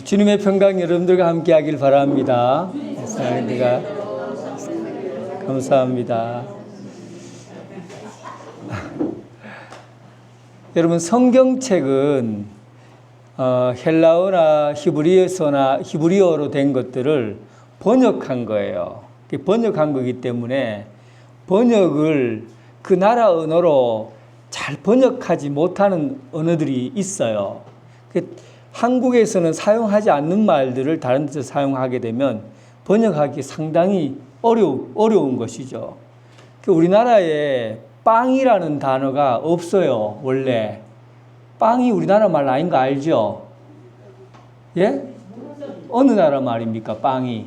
주님의 평강 여러분들과 함께 하길 바랍니다. 사랑합니다. 감사합니다. 여러분, 성경책은 헬라어나 히브리어로 된 것들을 번역한 거예요. 번역한 거기 때문에 번역을 그 나라 언어로 잘 번역하지 못하는 언어들이 있어요. 한국에서는 사용하지 않는 말들을 다른 데서 사용하게 되면 번역하기 상당히 어려운 것이죠. 우리나라에 빵이라는 단어가 없어요, 원래. 빵이 우리나라 말 아닌 거 알죠? 예? 어느 나라 말입니까, 빵이?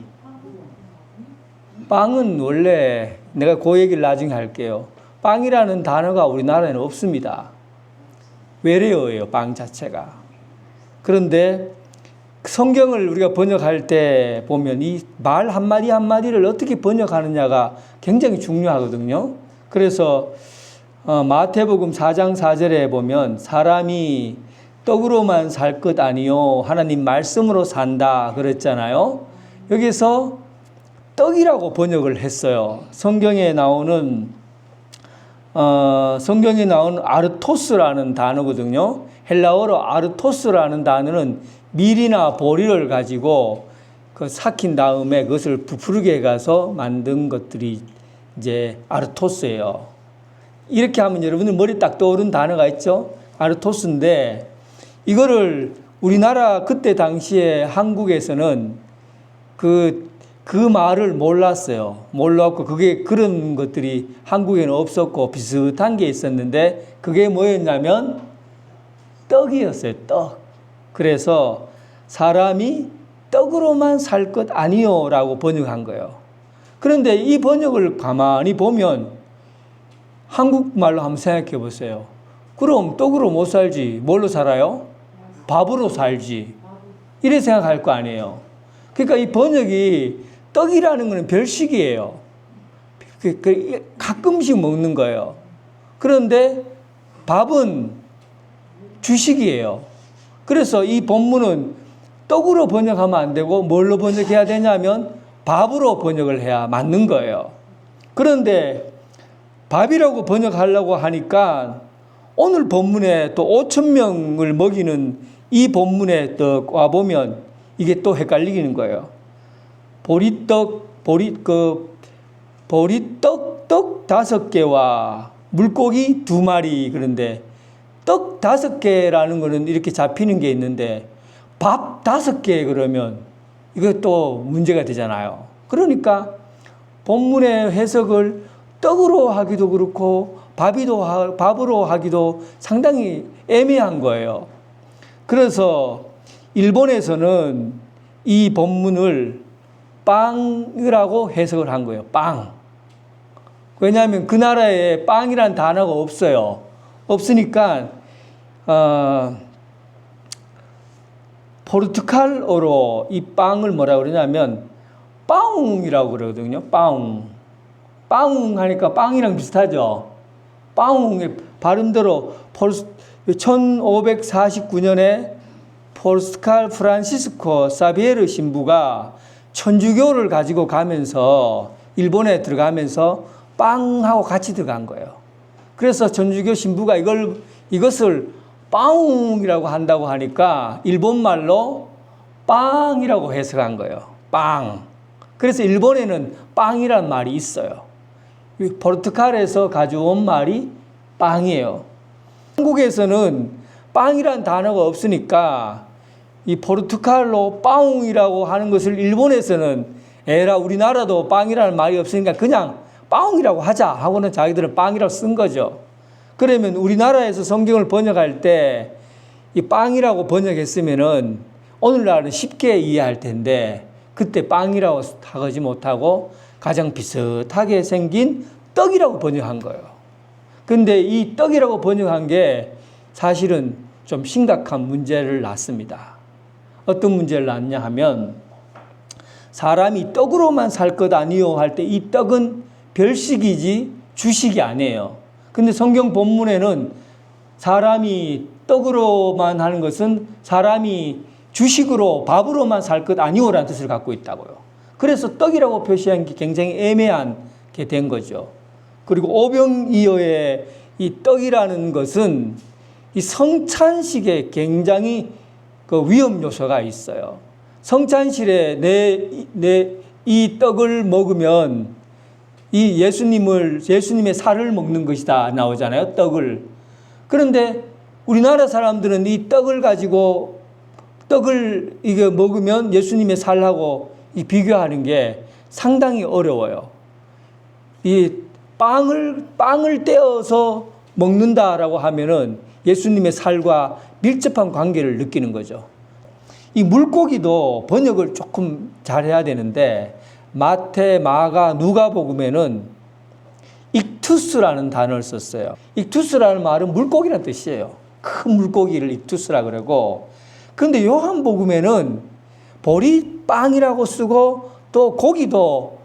빵은 원래, 내가 그 얘기를 나중에 할게요. 빵이라는 단어가 우리나라에는 없습니다. 외래어예요, 빵 자체가. 그런데 성경을 우리가 번역할 때 보면 이 말 한마디 한마디를 어떻게 번역하느냐가 굉장히 중요하거든요. 그래서 마태복음 4장 4절에 보면 사람이 떡으로만 살 것 아니요 하나님 말씀으로 산다 그랬잖아요. 여기서 떡이라고 번역을 했어요. 성경에 나오는 아르토스라는 단어거든요. 헬라어로 아르토스라는 단어는 밀이나 보리를 가지고 삭힌 다음에 그것을 부풀게 가서 만든 것들이 이제 아르토스예요. 이렇게 하면 여러분들 머리 딱 떠오른 단어가 있죠? 아르토스인데 이거를 우리나라 그때 당시에 한국에서는 그 말을 몰랐어요. 몰랐고 그게 그런 것들이 한국에는 없었고 비슷한 게 있었는데 그게 뭐였냐면 떡이었어요. 떡. 그래서 사람이 떡으로만 살 것 아니요 라고 번역한 거예요. 그런데 이 번역을 가만히 보면 한국말로 한번 생각해 보세요. 그럼 떡으로 못 살지. 뭘로 살아요? 밥으로 살지. 이래 생각할 거 아니에요. 그러니까 이 번역이 떡이라는 것은 별식이에요. 가끔씩 먹는 거예요. 그런데 밥은 주식이에요. 그래서 이 본문은 떡으로 번역하면 안 되고 뭘로 번역해야 되냐면 밥으로 번역을 해야 맞는 거예요. 그런데 밥이라고 번역하려고 하니까 오늘 본문에 또 5,000명을 먹이는 이 본문에 또 와보면 이게 또 헷갈리는 거예요. 보리떡 5개와 물고기 2마리. 그런데 떡 5개라는 거는 이렇게 잡히는 게 있는데 밥 5개 그러면 이것도 문제가 되잖아요. 그러니까 본문의 해석을 떡으로 하기도 그렇고 밥으로 하기도 상당히 애매한 거예요. 그래서 일본에서는 이 본문을 빵이라고 해석을 한 거예요. 빵. 왜냐하면 그 나라에 빵이란 단어가 없어요. 없으니까 포르투갈어로 이 빵을 뭐라고 그러냐면 빠웅이라고 그러거든요. 빠웅. 빠웅 하니까 빵이랑 비슷하죠. 빠웅의 발음대로 1549년에 포르투갈 프란시스코 사비에르 신부가 천주교를 가지고 가면서 일본에 들어가면서 빵하고 같이 들어간 거예요. 그래서 천주교 신부가 이것을 빵이라고 한다고 하니까 일본말로 빵이라고 해석한 거예요. 빵. 그래서 일본에는 빵이란 말이 있어요. 포르투갈에서 가져온 말이 빵이에요. 한국에서는 빵이란 단어가 없으니까 이 포르투갈로 빵이라고 하는 것을 일본에서는 에라 우리나라도 빵이라는 말이 없으니까 그냥 빵이라고 하자 하고는 자기들은 빵이라고 쓴 거죠. 그러면 우리나라에서 성경을 번역할 때 이 빵이라고 번역했으면은 오늘날은 쉽게 이해할 텐데 그때 빵이라고 하지 못하고 가장 비슷하게 생긴 떡이라고 번역한 거예요. 근데 이 떡이라고 번역한 게 사실은 좀 심각한 문제를 낳습니다. 어떤 문제를 낳냐 하면 사람이 떡으로만 살 것 아니요 할 때 이 떡은 별식이지 주식이 아니에요. 근데 성경 본문에는 사람이 떡으로만 하는 것은 사람이 주식으로 밥으로만 살 것 아니오라는 뜻을 갖고 있다고요. 그래서 떡이라고 표시한 게 굉장히 애매한 게 된 거죠. 그리고 오병이어의 이 떡이라는 것은 이 성찬식에 굉장히 그 위험 요소가 있어요. 성찬식에 이 떡을 먹으면 이 예수님의 살을 먹는 것이다 나오잖아요. 떡을. 그런데 우리나라 사람들은 이 떡을 가지고 떡을 이게 먹으면 예수님의 살하고 이 비교하는 게 상당히 어려워요. 이 빵을 떼어서 먹는다라고 하면은 예수님의 살과 밀접한 관계를 느끼는 거죠. 이 물고기도 번역을 조금 잘해야 되는데 마태, 마가, 누가복음에는 익투스라는 단어를 썼어요. 익투스라는 말은 물고기라는 뜻이에요. 큰 물고기를 익투스라 그러고, 그런데 요한복음에는 보리빵이라고 쓰고 또 고기도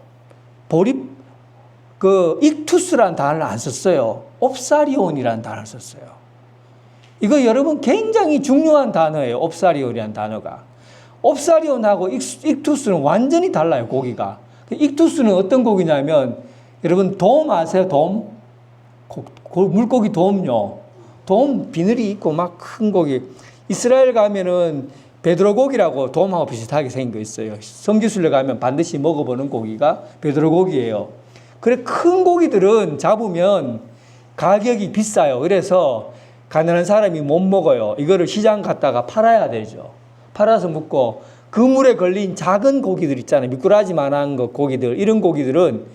익투스라는 단어를 안 썼어요. 옵사리온이라는 단어를 썼어요. 이거 여러분 굉장히 중요한 단어예요. 옵사리온이라는 단어가. 옵사리온하고 익투스는 완전히 달라요. 고기가. 익투스는 어떤 고기냐면 여러분 돔 아세요? 돔? 물고기 돔요. 돔 비늘이 있고 막 큰 고기. 이스라엘 가면은 베드로 고기라고 돔하고 비슷하게 생긴 거 있어요. 성지순례 가면 반드시 먹어보는 고기가 베드로 고기예요. 그래 큰 고기들은 잡으면 가격이 비싸요. 그래서 가난한 사람이 못 먹어요. 이거를 시장 갔다가 팔아야 되죠. 팔아서 먹고 그 물에 걸린 작은 고기들 있잖아요. 미꾸라지만한 고기들, 이런 고기들은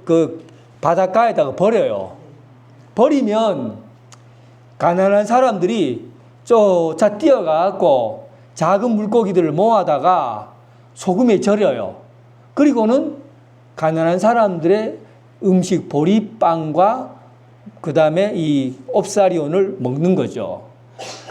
그 바닷가에다가 버려요. 버리면 가난한 사람들이 쫓아 뛰어가고 작은 물고기들을 모아다가 소금에 절여요. 그리고는 가난한 사람들의 음식 보리빵과 그 다음에 이 옵사리온을 먹는 거죠.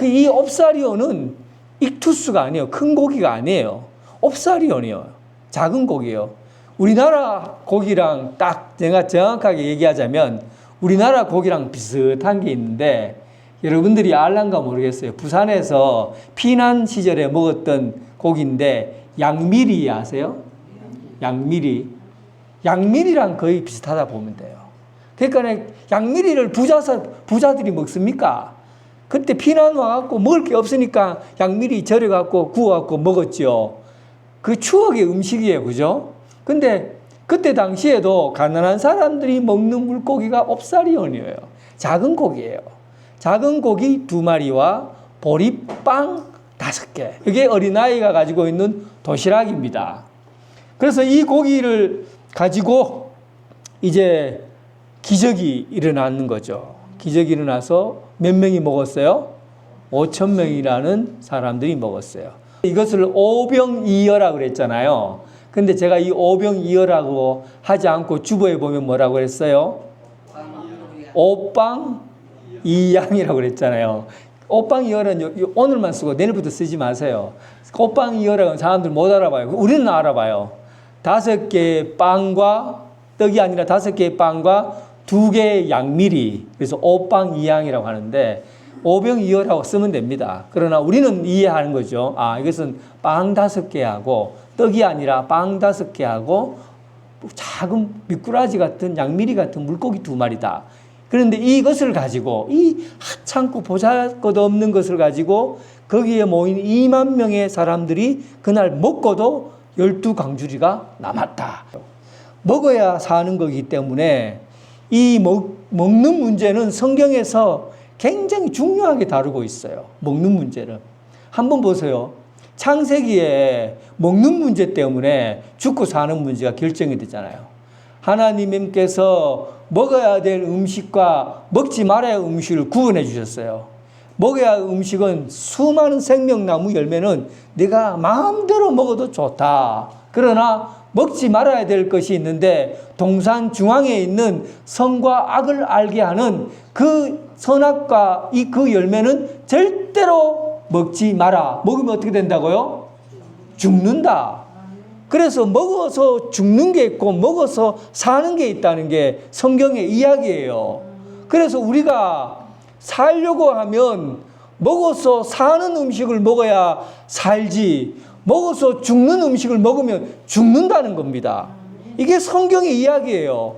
이 옵사리온은 익투스가 아니에요. 큰 고기가 아니에요. 옵사리온이에요. 작은 고기예요. 우리나라 고기랑 딱 제가 정확하게 얘기하자면 우리나라 고기랑 비슷한 게 있는데 여러분들이 알란가 모르겠어요. 부산에서 피난 시절에 먹었던 고기인데 양미리 아세요? 양미리랑 거의 비슷하다 보면 돼요. 그러니까 양미리를 부자들이 먹습니까? 그때 피난 와갖고 먹을 게 없으니까 양미리 절여갖고 구워갖고 먹었죠. 그 추억의 음식이에요. 그죠? 근데 그때 당시에도 가난한 사람들이 먹는 물고기가 옵사리온이에요. 작은 고기예요. 작은 고기 2마리와 보리빵 5개. 이게 어린아이가 가지고 있는 도시락입니다. 그래서 이 고기를 가지고 이제 기적이 일어나는 거죠. 기적이 일어나서 몇 명이 먹었어요? 5,000명이라는 사람들이 먹었어요. 이것을 오병이어라고 그랬잖아요. 근데 제가 이 오병이어라고 하지 않고 주보에 보면 뭐라고 그랬어요? 오빵이양이라고 그랬잖아요. 오빵이어는 오늘만 쓰고 내일부터 쓰지 마세요. 오빵이어라는 사람들 못 알아봐요. 우리는 알아봐요. 5개의 빵과 떡이 아니라 5개의 빵과 2개의 양미리. 그래서 오빵이양이라고 하는데 오병이어라고 쓰면 됩니다. 그러나 우리는 이해하는 거죠. 아, 이것은 빵 5개하고 떡이 아니라 빵 5개하고 작은 미꾸라지 같은 양미리 같은 물고기 2마리다. 그런데 이것을 가지고 이 하찮고 보잘것 없는 것을 가지고 거기에 모인 2만 명의 사람들이 그날 먹고도 12강주리가 남았다. 먹어야 사는 거기 때문에 이 먹는 문제는 성경에서 굉장히 중요하게 다루고 있어요. 먹는 문제를. 한번 보세요. 창세기에 먹는 문제 때문에 죽고 사는 문제가 결정이 되잖아요. 하나님께서 먹어야 될 음식과 먹지 말아야 할 음식을 구분해 주셨어요. 먹어야 할 음식은 수많은 생명나무 열매는 내가 마음대로 먹어도 좋다. 그러나 먹지 말아야 될 것이 있는데 동산 중앙에 있는 선과 악을 알게 하는 그 선악과 그 열매는 절대로 먹지 마라. 먹으면 어떻게 된다고요? 죽는다. 그래서 먹어서 죽는 게 있고 먹어서 사는 게 있다는 게 성경의 이야기예요. 그래서 우리가 살려고 하면 먹어서 사는 음식을 먹어야 살지, 먹어서 죽는 음식을 먹으면 죽는다는 겁니다. 이게 성경의 이야기예요.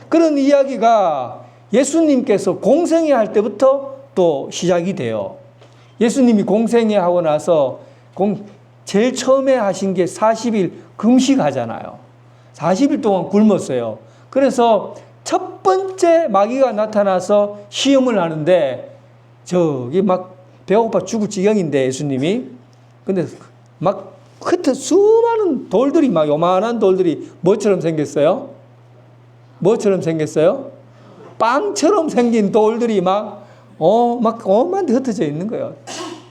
그런 이야기가 예수님께서 공생애 할 때부터 또 시작이 돼요. 예수님이 공생애 하고 나서 제일 처음에 하신 게 40일 금식하잖아요. 40일 동안 굶었어요. 그래서 첫 번째 마귀가 나타나서 시험을 하는데 저기 막 배고파 죽을 지경인데 예수님이 근데 막 수많은 돌들이 막 요만한 돌들이 뭐처럼 생겼어요? 뭐처럼 생겼어요? 빵처럼 생긴 돌들이 막 오만 데 흩어져 있는 거예요.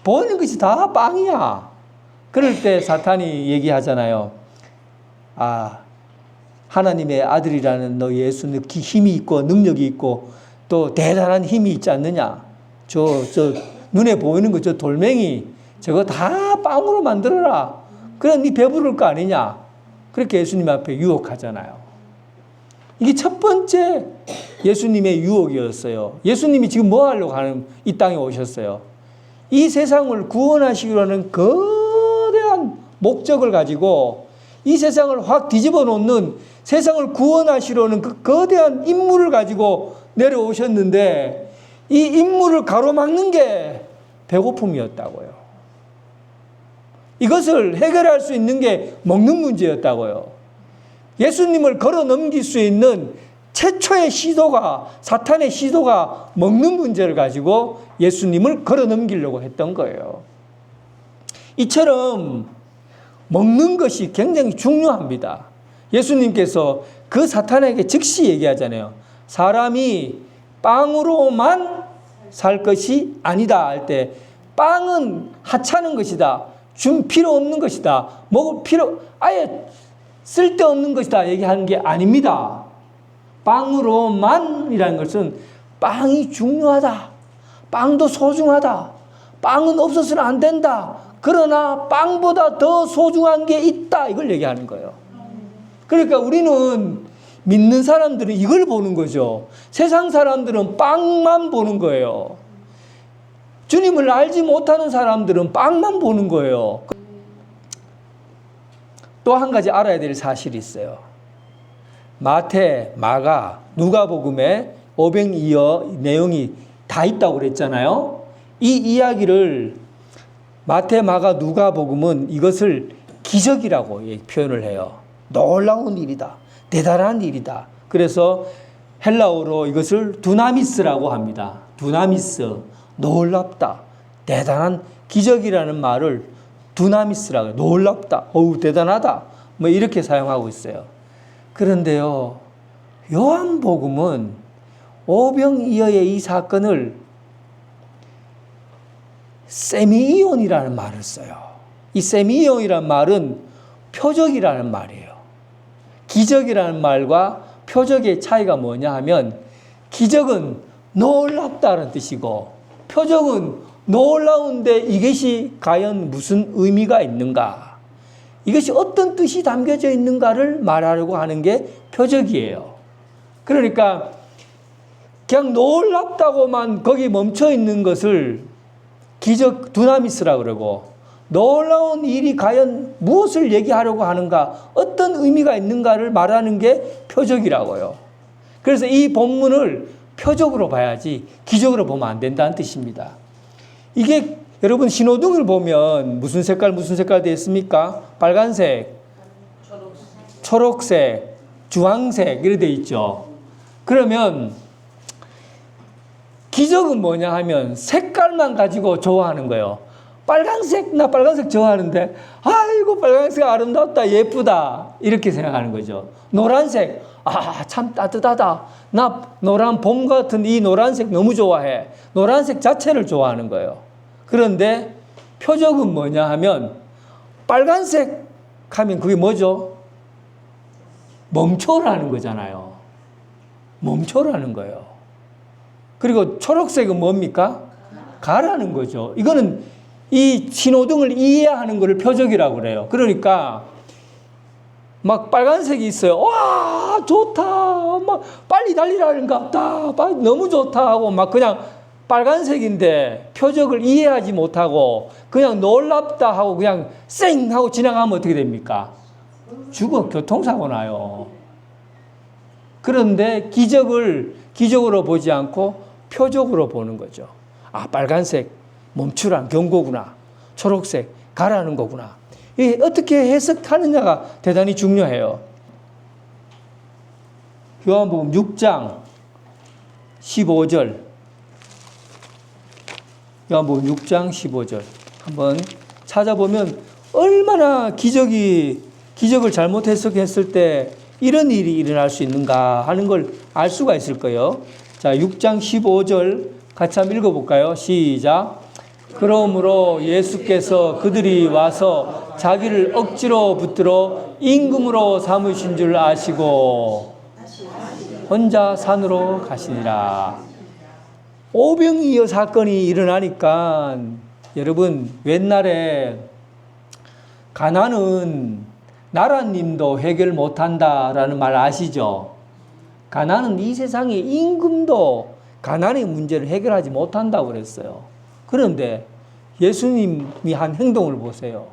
보이는 것이 다 빵이야. 그럴 때 사탄이 얘기하잖아요. 하나님의 아들이라는 너 예수 너 힘이 있고 능력이 있고 또 대단한 힘이 있지 않느냐. 저 눈에 보이는 거 저 돌멩이 저거 다 빵으로 만들어라. 그래 네 배부를 거 아니냐. 그렇게 예수님 앞에 유혹하잖아요. 이게 첫 번째 예수님의 유혹이었어요. 예수님이 지금 뭐 하려고 하는 이 땅에 오셨어요. 이 세상을 구원하시기로 하는 거대한 목적을 가지고 이 세상을 확 뒤집어 놓는 세상을 구원하시려는 그 거대한 임무를 가지고 내려오셨는데 이 임무를 가로막는 게 배고픔이었다고요. 이것을 해결할 수 있는 게 먹는 문제였다고요. 예수님을 걸어 넘길 수 있는 최초의 시도가 사탄의 시도가 먹는 문제를 가지고 예수님을 걸어 넘기려고 했던 거예요. 이처럼 먹는 것이 굉장히 중요합니다. 예수님께서 그 사탄에게 즉시 얘기하잖아요. 사람이 빵으로만 살 것이 아니다 할 때 빵은 하찮은 것이다. 준 필요 없는 것이다. 먹을 필요 아예 쓸데없는 것이다 얘기하는 게 아닙니다. 빵으로만이라는 것은 빵이 중요하다. 빵도 소중하다. 빵은 없어서는 안 된다. 그러나 빵보다 더 소중한 게 있다. 이걸 얘기하는 거예요. 그러니까 우리는 믿는 사람들은 이걸 보는 거죠. 세상 사람들은 빵만 보는 거예요. 주님을 알지 못하는 사람들은 빵만 보는 거예요. 또 한 가지 알아야 될 사실이 있어요. 마태, 마가, 누가복음에 오병이어 내용이 다 있다고 그랬잖아요. 이 이야기를 마태, 마가, 누가복음은 이것을 기적이라고 표현을 해요. 놀라운 일이다. 대단한 일이다. 그래서 헬라어로 이것을 두나미스라고 합니다. 두나미스, 놀랍다, 대단한 기적이라는 말을 두나미스라고 해요. 놀랍다, 대단하다, 뭐 이렇게 사용하고 있어요. 그런데요, 요한복음은 오병이어의 이 사건을 세미이온이라는 말을 써요. 이 세미이온이라는 말은 표적이라는 말이에요. 기적이라는 말과 표적의 차이가 뭐냐 하면 기적은 놀랍다는 뜻이고 표적은 놀라운데 이것이 과연 무슨 의미가 있는가, 이것이 어떤 뜻이 담겨져 있는가를 말하려고 하는 게 표적이에요. 그러니까 그냥 놀랍다고만 거기 멈춰 있는 것을 기적 두나미스라고 그러고 놀라운 일이 과연 무엇을 얘기하려고 하는가, 어떤 의미가 있는가를 말하는 게 표적이라고요. 그래서 이 본문을 표적으로 봐야지 기적으로 보면 안 된다는 뜻입니다. 이게 여러분 신호등을 보면 무슨 색깔 되어 있습니까? 빨간색, 초록색, 주황색 이렇게 되어 있죠. 그러면 기적은 뭐냐 하면 색깔만 가지고 좋아하는 거예요. 빨간색, 나 빨간색 좋아하는데 아이고 빨간색 아름답다, 예쁘다 이렇게 생각하는 거죠. 노란색, 참 따뜻하다, 나 노란 봄 같은 이 노란색 너무 좋아해. 노란색 자체를 좋아하는 거예요. 그런데 표적은 뭐냐 하면 빨간색 하면 그게 뭐죠? 멈춰라는 거잖아요. 멈춰라는 거예요. 그리고 초록색은 뭡니까? 가라는 거죠. 이거는 이 신호등을 이해하는 것을 표적이라고 그래요. 그러니까 막 빨간색이 있어요. 와, 좋다. 막 빨리 달리라는 것 같다. 너무 좋다 하고 막 그냥 빨간색인데 표적을 이해하지 못하고 그냥 놀랍다 하고 그냥 쌩 하고 지나가면 어떻게 됩니까? 죽어, 교통사고 나요. 그런데 기적으로 보지 않고 표적으로 보는 거죠. 아, 빨간색 멈추란 경고구나. 초록색 가라는 거구나. 이 어떻게 해석하느냐가 대단히 중요해요. 요한복음 6장 15절. 요한복음 6장 15절. 한번 찾아보면 얼마나 기적을 잘못 해석했을 때 이런 일이 일어날 수 있는가 하는 걸 알 수가 있을 거예요. 자, 6장 15절 같이 한번 읽어볼까요? 시작. 그러므로 예수께서 그들이 와서 자기를 억지로 붙들어 임금으로 삼으신 줄 아시고 혼자 산으로 가시니라. 오병이어 사건이 일어나니까 여러분, 옛날에 가난은 나라님도 해결 못한다라는 말 아시죠? 가난은 이 세상의 임금도 가난의 문제를 해결하지 못한다고 그랬어요. 그런데 예수님이 한 행동을 보세요.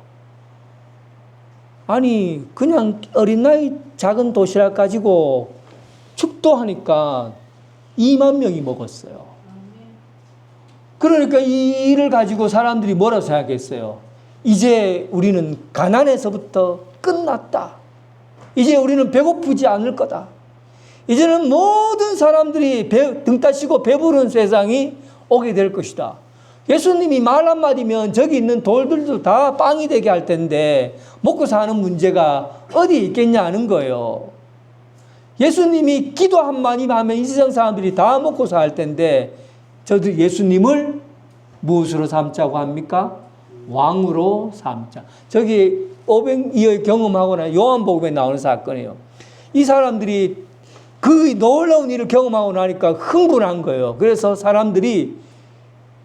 아니, 그냥 어린 나이 작은 도시락 가지고 축도하니까 2만 명이 먹었어요. 그러니까 이 일을 가지고 사람들이 뭐라고 생각했어요? 이제 우리는 가난에서부터 끝났다. 이제 우리는 배고프지 않을 거다. 이제는 모든 사람들이 등 따시고 배부른 세상이 오게 될 것이다. 예수님이 말 한마디면 저기 있는 돌들도 다 빵이 되게 할 텐데 먹고 사는 문제가 어디 있겠냐는 거예요. 예수님이 기도 한마디만 하면 이 세상 사람들이 다 먹고 살 텐데 저도 예수님을 무엇으로 삼자고 합니까? 왕으로 삼자. 저기 오병이어 경험하거나 요한복음에 나오는 사건이에요. 이 사람들이 그 놀라운 일을 경험하고 나니까 흥분한 거예요. 그래서 사람들이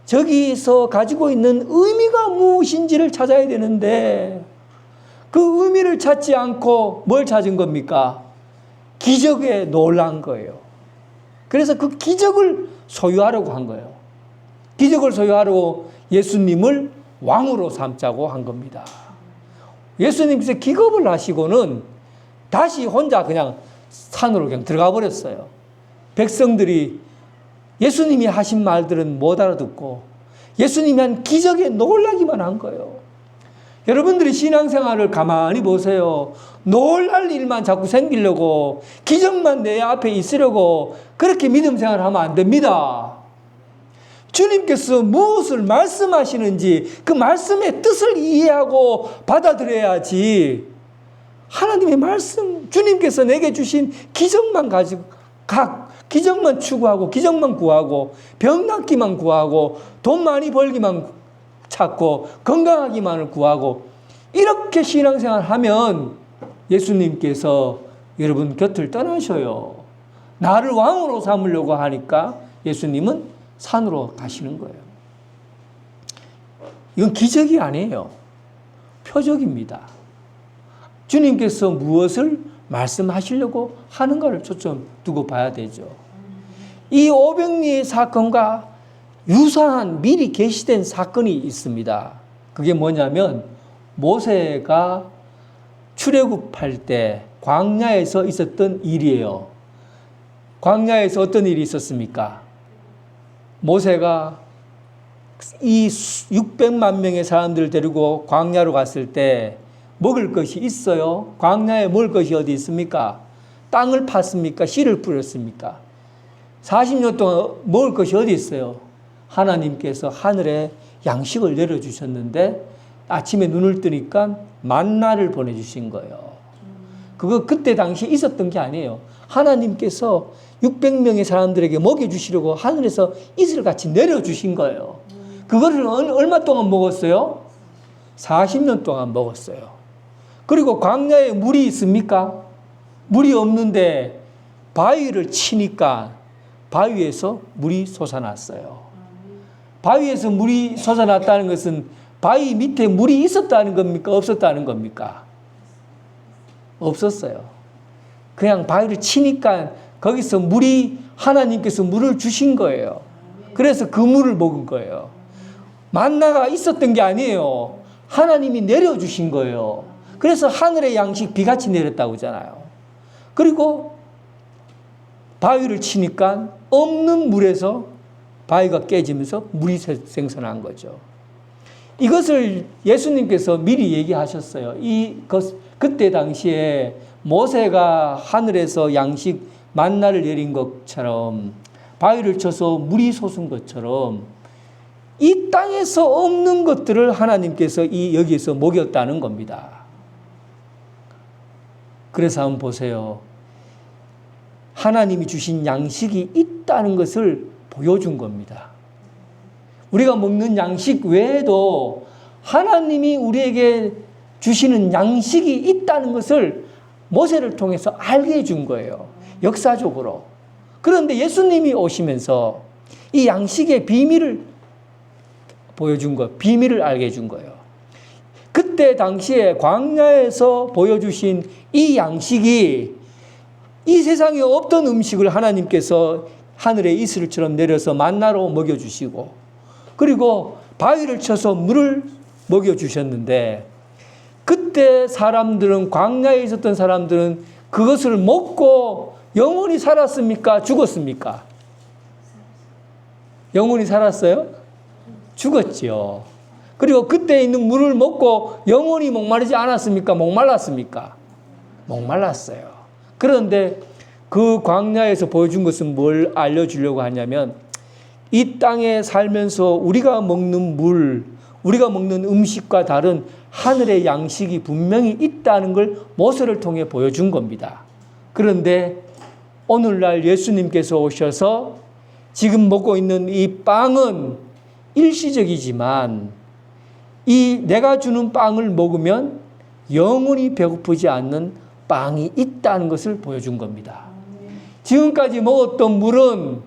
저기서 가지고 있는 의미가 무엇인지를 찾아야 되는데 그 의미를 찾지 않고 뭘 찾은 겁니까? 기적에 놀란 거예요. 그래서 그 기적을 소유하려고 한 거예요. 기적을 소유하려고 예수님을 왕으로 삼자고 한 겁니다. 예수님께서 기겁을 하시고는 다시 혼자 그냥 산으로 그냥 들어가 버렸어요. 백성들이 예수님이 하신 말들은 못 알아듣고 예수님이 한 기적에 놀라기만 한 거예요. 여러분들이 신앙생활을 가만히 보세요. 놀랄 일만 자꾸 생기려고 기적만 내 앞에 있으려고 그렇게 믿음 생활을 하면 안 됩니다. 주님께서 무엇을 말씀하시는지 그 말씀의 뜻을 이해하고 받아들여야지. 하나님의 말씀, 주님께서 내게 주신 기적만 가지고 기적만 추구하고 기적만 구하고 병 낫기만 구하고 돈 많이 벌기만 찾고 건강하기만을 구하고 이렇게 신앙생활 하면 예수님께서 여러분 곁을 떠나셔요. 나를 왕으로 삼으려고 하니까 예수님은 산으로 가시는 거예요. 이건 기적이 아니에요. 표적입니다. 주님께서 무엇을 말씀하시려고 하는가를 초점 두고 봐야 되죠. 이 오병이의 사건과 유사한 미리 계시된 사건이 있습니다. 그게 뭐냐면 모세가 출애굽할 때 광야에서 있었던 일이에요. 광야에서 어떤 일이 있었습니까? 모세가 이 600만 명의 사람들을 데리고 광야로 갔을 때 먹을 것이 있어요? 광야에 먹을 것이 어디 있습니까? 땅을 팠습니까? 씨를 뿌렸습니까? 40년 동안 먹을 것이 어디 있어요? 하나님께서 하늘에 양식을 내려주셨는데 아침에 눈을 뜨니까 만나를 보내주신 거예요. 그때 당시 있었던 게 아니에요. 하나님께서 600명의 사람들에게 먹여주시려고 하늘에서 이슬같이 내려주신 거예요. 그거를 얼마 동안 먹었어요? 40년 동안 먹었어요. 그리고 광야에 물이 있습니까? 물이 없는데 바위를 치니까 바위에서 물이 솟아났어요. 바위에서 물이 솟아났다는 것은 바위 밑에 물이 있었다는 겁니까? 없었다는 겁니까? 없었어요. 그냥 바위를 치니까 거기서 하나님께서 물을 주신 거예요. 그래서 그 물을 먹은 거예요. 만나가 있었던 게 아니에요. 하나님이 내려주신 거예요. 그래서 하늘의 양식 비같이 내렸다고 하잖아요. 그리고 바위를 치니까 없는 물에서 바위가 깨지면서 물이 생성한 거죠. 이것을 예수님께서 미리 얘기하셨어요. 그때 당시에 모세가 하늘에서 양식 만나를 내린 것처럼 바위를 쳐서 물이 솟은 것처럼 이 땅에서 없는 것들을 하나님께서 여기에서 먹였다는 겁니다. 그래서 한번 보세요. 하나님이 주신 양식이 있다는 것을 보여준 겁니다. 우리가 먹는 양식 외에도 하나님이 우리에게 주시는 양식이 있다는 것을 모세를 통해서 알게 해준 거예요. 역사적으로. 그런데 예수님이 오시면서 이 양식의 비밀을 보여준 거예요. 비밀을 알게 해준 거예요. 그때 당시에 광야에서 보여주신 이 양식이 이 세상에 없던 음식을 하나님께서 하늘의 이슬처럼 내려서 만나로 먹여주시고 그리고 바위를 쳐서 물을 먹여주셨는데 그때 사람들은 광야에 있었던 사람들은 그것을 먹고 영원히 살았습니까? 죽었습니까? 영원히 살았어요? 죽었죠. 그리고 그때 있는 물을 먹고 영원히 목마르지 않았습니까? 목말랐습니까? 목말랐어요. 그런데 그 광야에서 보여준 것은 뭘 알려주려고 하냐면 이 땅에 살면서 우리가 먹는 물, 우리가 먹는 음식과 다른 하늘의 양식이 분명히 있다는 걸 모세를 통해 보여준 겁니다. 그런데 오늘날 예수님께서 오셔서 지금 먹고 있는 이 빵은 일시적이지만 이 내가 주는 빵을 먹으면 영원히 배고프지 않는 빵이 있다는 것을 보여준 겁니다. 지금까지 먹었던 물은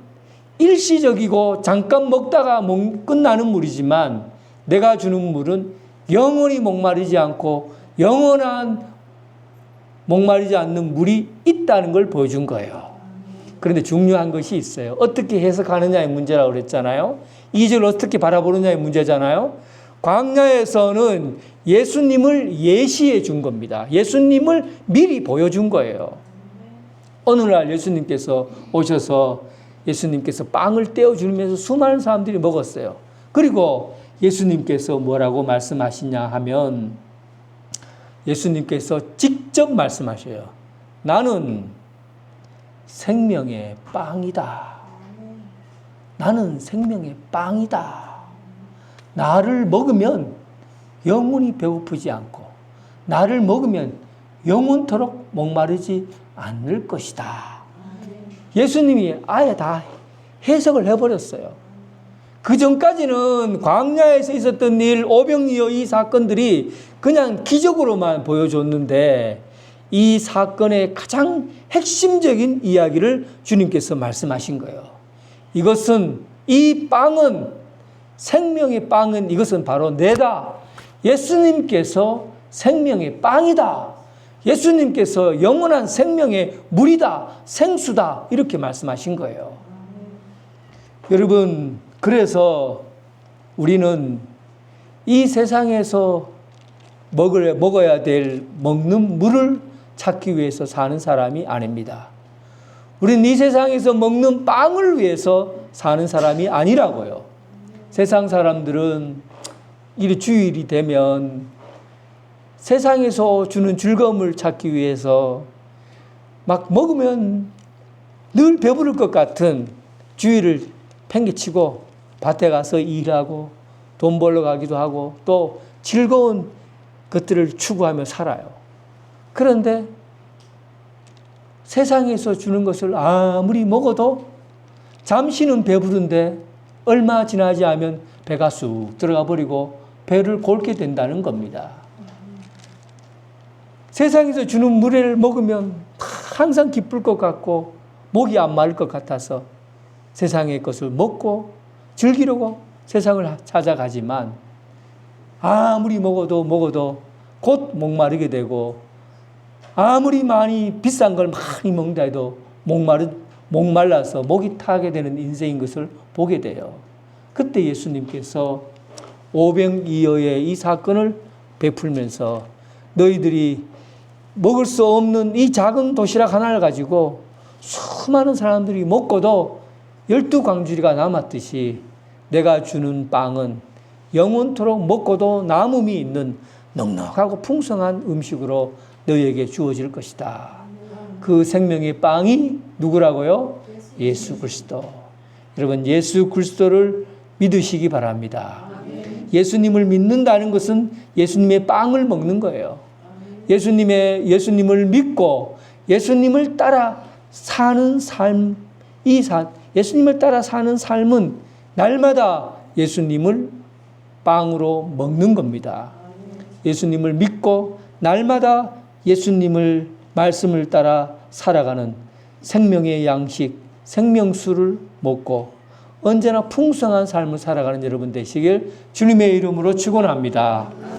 일시적이고 잠깐 먹다가 끝나는 물이지만 내가 주는 물은 영원히 목마르지 않고 영원한 목마르지 않는 물이 있다는 걸 보여준 거예요. 그런데 중요한 것이 있어요. 어떻게 해석하느냐의 문제라고 그랬잖아요. 2절 어떻게 바라보느냐의 문제잖아요. 광야에서는 예수님을 예시해 준 겁니다. 예수님을 미리 보여준 거예요. 오늘날 예수님께서 오셔서 예수님께서 빵을 떼어주면서 수많은 사람들이 먹었어요. 그리고 예수님께서 뭐라고 말씀하시냐 하면 예수님께서 직접 말씀하셔요. 나는 생명의 빵이다. 나는 생명의 빵이다. 나를 먹으면 영원히 배고프지 않고 나를 먹으면 영원토록 목마르지 않을 것이다. 예수님이 아예 다 해석을 해버렸어요. 그 전까지는 광야에서 있었던 일, 오병이어 이 사건들이 그냥 기적으로만 보여줬는데 이 사건의 가장 핵심적인 이야기를 주님께서 말씀하신 거예요. 이것은 이 빵은 생명의 빵은 이것은 바로 내다. 예수님께서 생명의 빵이다. 예수님께서 영원한 생명의 물이다. 생수다. 이렇게 말씀하신 거예요. 여러분, 그래서 우리는 이 세상에서 먹어야 될 먹는 물을 찾기 위해서 사는 사람이 아닙니다. 우리는 이 세상에서 먹는 빵을 위해서 사는 사람이 아니라고요. 세상 사람들은 이 주일이 되면 세상에서 주는 즐거움을 찾기 위해서 막 먹으면 늘 배부를 것 같은 주일을 팽개치고 밭에 가서 일하고 돈 벌러 가기도 하고 또 즐거운 것들을 추구하며 살아요. 그런데 세상에서 주는 것을 아무리 먹어도 잠시는 배부른데 얼마 지나지 않으면 배가 쑥 들어가 버리고 배를 골게 된다는 겁니다. 세상에서 주는 물을 먹으면 항상 기쁠 것 같고 목이 안 마를 것 같아서 세상의 것을 먹고 즐기려고 세상을 찾아가지만 아무리 먹어도 곧 목마르게 되고 아무리 많이 비싼 걸 많이 먹는다 해도 목말라서 목이 타게 되는 인생인 것을 보게 돼요. 그때 예수님께서 오병이어의 이 사건을 베풀면서 너희들이 먹을 수 없는 이 작은 도시락 하나를 가지고 수많은 사람들이 먹고도 12광주리가 남았듯이 내가 주는 빵은 영원토록 먹고도 남음이 있는 넉넉하고 풍성한 음식으로 너희에게 주어질 것이다. 그 생명의 빵이 누구라고요? 예수 그리스도. 여러분, 예수 그리스도를 믿으시기 바랍니다. 예수님을 믿는다는 것은 예수님의 빵을 먹는 거예요. 예수님을 믿고 예수님을 따라 사는 삶, 예수님을 따라 사는 삶은 날마다 예수님을 빵으로 먹는 겁니다. 예수님을 믿고 날마다 예수님을 말씀을 따라 살아가는 생명의 양식, 생명수를 먹고 언제나 풍성한 삶을 살아가는 여러분 되시길 주님의 이름으로 축원합니다.